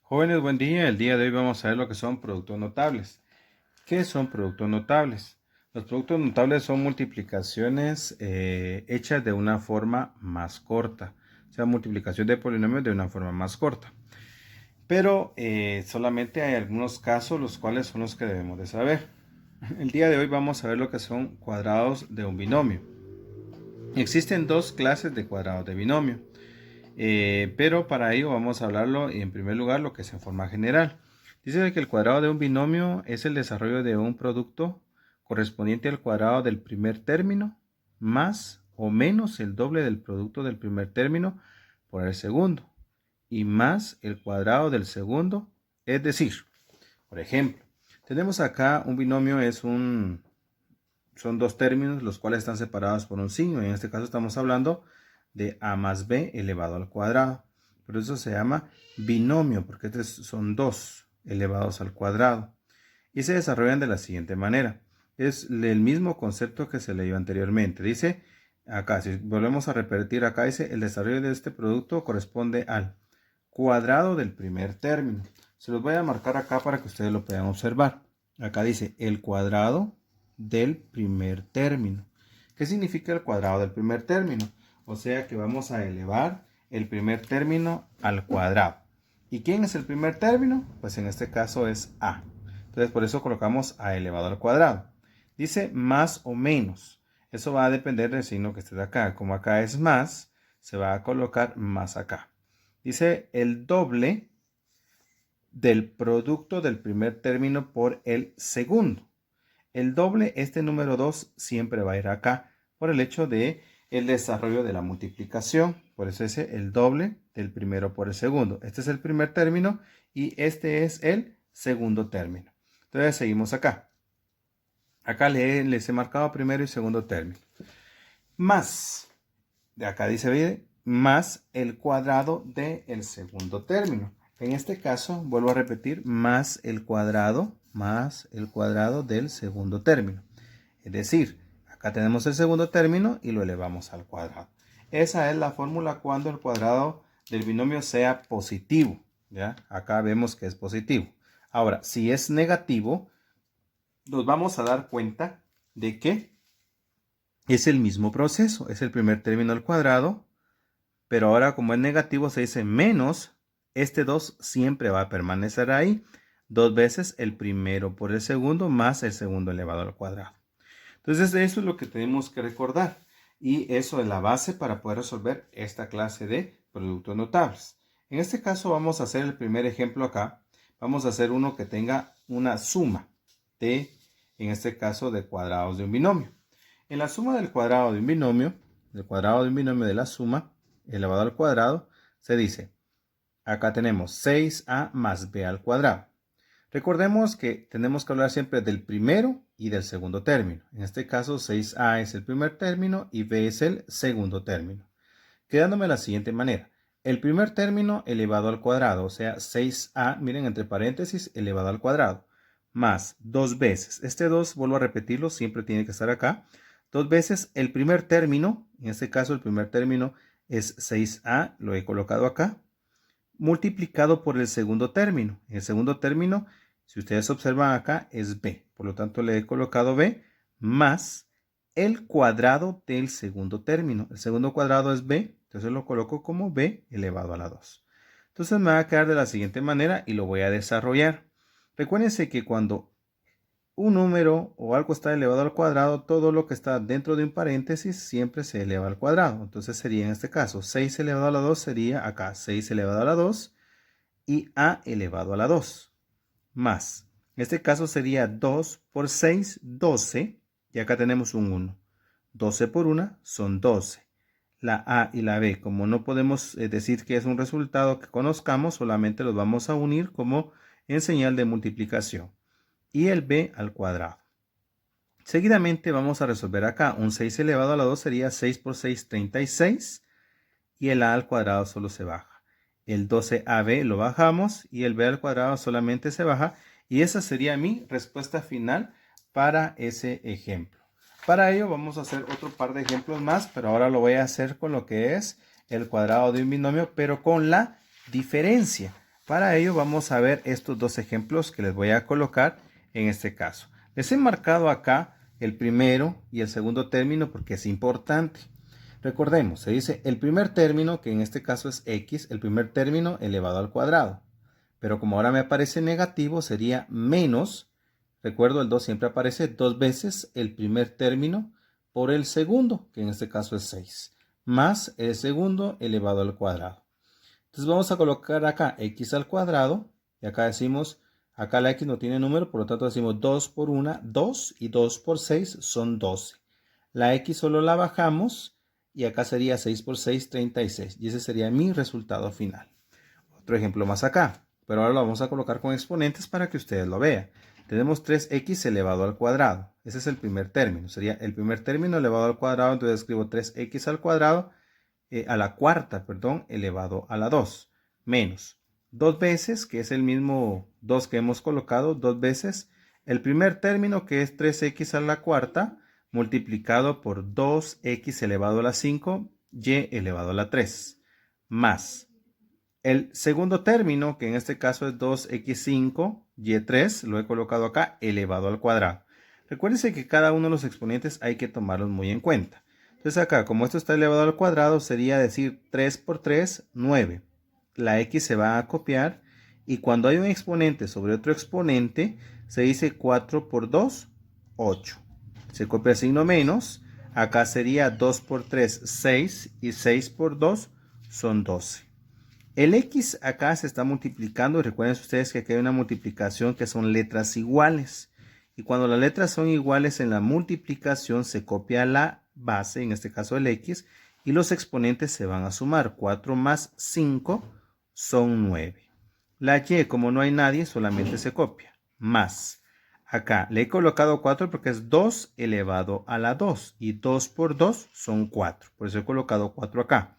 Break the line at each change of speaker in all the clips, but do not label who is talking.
Jóvenes, buen día. El día de hoy vamos a ver lo que son productos notables. ¿Qué son productos notables? Los productos notables son multiplicaciones hechas de una forma más corta, o sea, multiplicación de polinomios de una forma más corta. Pero solamente hay algunos casos los cuales son los que debemos de saber. El día de hoy vamos a ver lo que son cuadrados de un binomio. Existen dos clases de cuadrados de binomio. Pero para ello vamos a hablarlo en primer lugar lo que es en forma general. Dice que el cuadrado de un binomio es el desarrollo de un producto correspondiente al cuadrado del primer término más o menos el doble del producto del primer término por el segundo y más el cuadrado del segundo. Es decir, por ejemplo, tenemos acá un binomio, son dos términos los cuales están separados por un signo. En este caso estamos hablando de a más b elevado al cuadrado. Por eso se llama binomio, porque estos son dos elevados al cuadrado. Y se desarrollan de la siguiente manera. Es el mismo concepto que se leyó anteriormente. Dice acá, si volvemos a repetir acá, dice el desarrollo de este producto corresponde al cuadrado del primer término. Se los voy a marcar acá para que ustedes lo puedan observar. Acá dice el cuadrado del primer término. ¿Qué significa el cuadrado del primer término? O sea que vamos a elevar el primer término al cuadrado. ¿Y quién es el primer término? Pues en este caso es a. Entonces por eso colocamos a elevado al cuadrado. Dice más o menos. Eso va a depender del signo que esté acá. Como acá es más, se va a colocar más acá. Dice el doble del producto del primer término por el segundo. El doble, este número 2 siempre va a ir acá por el hecho de el desarrollo de la multiplicación. Por eso es el doble del primero por el segundo. Este es el primer término y este es el segundo término. Entonces seguimos acá. Acá les he marcado primero y segundo término. Más, de acá dice más el cuadrado del segundo término. En este caso, vuelvo a repetir, más el cuadrado del segundo término. Es decir, acá tenemos el segundo término y lo elevamos al cuadrado. Esa es la fórmula cuando el cuadrado del binomio sea positivo. ¿Ya? Acá vemos que es positivo. Ahora, si es negativo, nos vamos a dar cuenta de que es el mismo proceso. Es el primer término al cuadrado, pero ahora como es negativo se dice menos, este 2 siempre va a permanecer ahí. Dos veces el primero por el segundo más el segundo elevado al cuadrado. Entonces eso es lo que tenemos que recordar. Y eso es la base para poder resolver esta clase de productos notables. En este caso vamos a hacer el primer ejemplo acá. Vamos a hacer uno que tenga una suma de, en este caso, de cuadrados de un binomio. En la suma del cuadrado de un binomio, de la suma elevado al cuadrado, se dice, acá tenemos 6a más b al cuadrado. Recordemos que tenemos que hablar siempre del primero y del segundo término. En este caso, 6a es el primer término y b es el segundo término. Quedándome de la siguiente manera. El primer término elevado al cuadrado, o sea, 6a, miren, entre paréntesis, elevado al cuadrado, más dos veces. Este 2, vuelvo a repetirlo, siempre tiene que estar acá. Dos veces el primer término, en este caso el primer término es 6a, lo he colocado acá, multiplicado por el segundo término. El segundo término, si ustedes observan acá, es b. Por lo tanto, le he colocado b más el cuadrado del segundo término. El segundo cuadrado es b, entonces lo coloco como b elevado a la 2. Entonces me va a quedar de la siguiente manera y lo voy a desarrollar. Recuérdense que cuando un número o algo está elevado al cuadrado, todo lo que está dentro de un paréntesis siempre se eleva al cuadrado. Entonces sería en este caso 6 elevado a la 2 sería acá 6 elevado a la 2 y a elevado a la 2 más. En este caso sería 2 por 6, 12 y acá tenemos un 1. 12 por 1 son 12. La a y la b, como no podemos decir que es un resultado que conozcamos, solamente los vamos a unir como en señal de multiplicación. Y el b al cuadrado. Seguidamente vamos a resolver acá. Un 6 elevado a la 2 sería 6 por 6, 36. Y el a al cuadrado solo se baja. El 12ab lo bajamos y el b al cuadrado solamente se baja. Y esa sería mi respuesta final para ese ejemplo. Para ello vamos a hacer otro par de ejemplos más, pero ahora lo voy a hacer con lo que es el cuadrado de un binomio, pero con la diferencia. Para ello vamos a ver estos dos ejemplos que les voy a colocar en este caso. Les he marcado acá el primero y el segundo término porque es importante. Recordemos, se dice el primer término, que en este caso es x, el primer término elevado al cuadrado. Pero como ahora me aparece negativo, sería menos, recuerdo el 2 siempre aparece 2 veces el primer término por el segundo, que en este caso es 6, más el segundo elevado al cuadrado. Entonces vamos a colocar acá x al cuadrado, y acá decimos, acá la x no tiene número, por lo tanto decimos 2 por 1, 2, y 2 por 6 son 12. La x solo la bajamos, y acá sería 6 por 6, 36. Y ese sería mi resultado final. Otro ejemplo más acá, pero ahora lo vamos a colocar con exponentes para que ustedes lo vean. Tenemos 3x elevado al cuadrado. Ese es el primer término. Sería el primer término elevado al cuadrado. Entonces escribo 3x al cuadrado, a la cuarta, perdón, elevado a la 2. Menos 2 veces, que es el mismo 2 que hemos colocado, 2 veces el primer término, que es 3x a la cuarta, multiplicado por 2x elevado a la 5, y elevado a la 3, más el segundo término, que en este caso es 2x5, y3, lo he colocado acá, elevado al cuadrado. Recuérdense que cada uno de los exponentes hay que tomarlos muy en cuenta. Entonces acá, como esto está elevado al cuadrado, sería decir 3 por 3, 9. La x se va a copiar, y cuando hay un exponente sobre otro exponente, se dice 4 por 2, 8. Se copia el signo menos. Acá sería 2 por 3, 6, y 6 por 2 son 12. El x acá se está multiplicando, y recuerden ustedes que aquí hay una multiplicación que son letras iguales. Y cuando las letras son iguales en la multiplicación, se copia la base, en este caso el x, y los exponentes se van a sumar. 4 más 5 son 9. La y, como no hay nadie, solamente se copia. Más. Acá le he colocado 4 porque es 2 elevado a la 2. Y 2 por 2 son 4. Por eso he colocado 4 acá.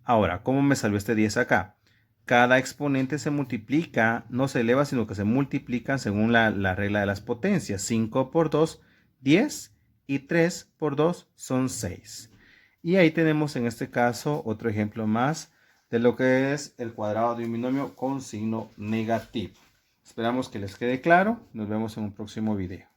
Ahora, ¿cómo me salió este 10 acá? Cada exponente se multiplica, no se eleva, sino que se multiplican según la regla de las potencias. 5 por 2, 10, y 3 por 2 son 6. Y ahí tenemos en este caso otro ejemplo más de lo que es el cuadrado de un binomio con signo negativo. Esperamos que les quede claro. Nos vemos en un próximo video.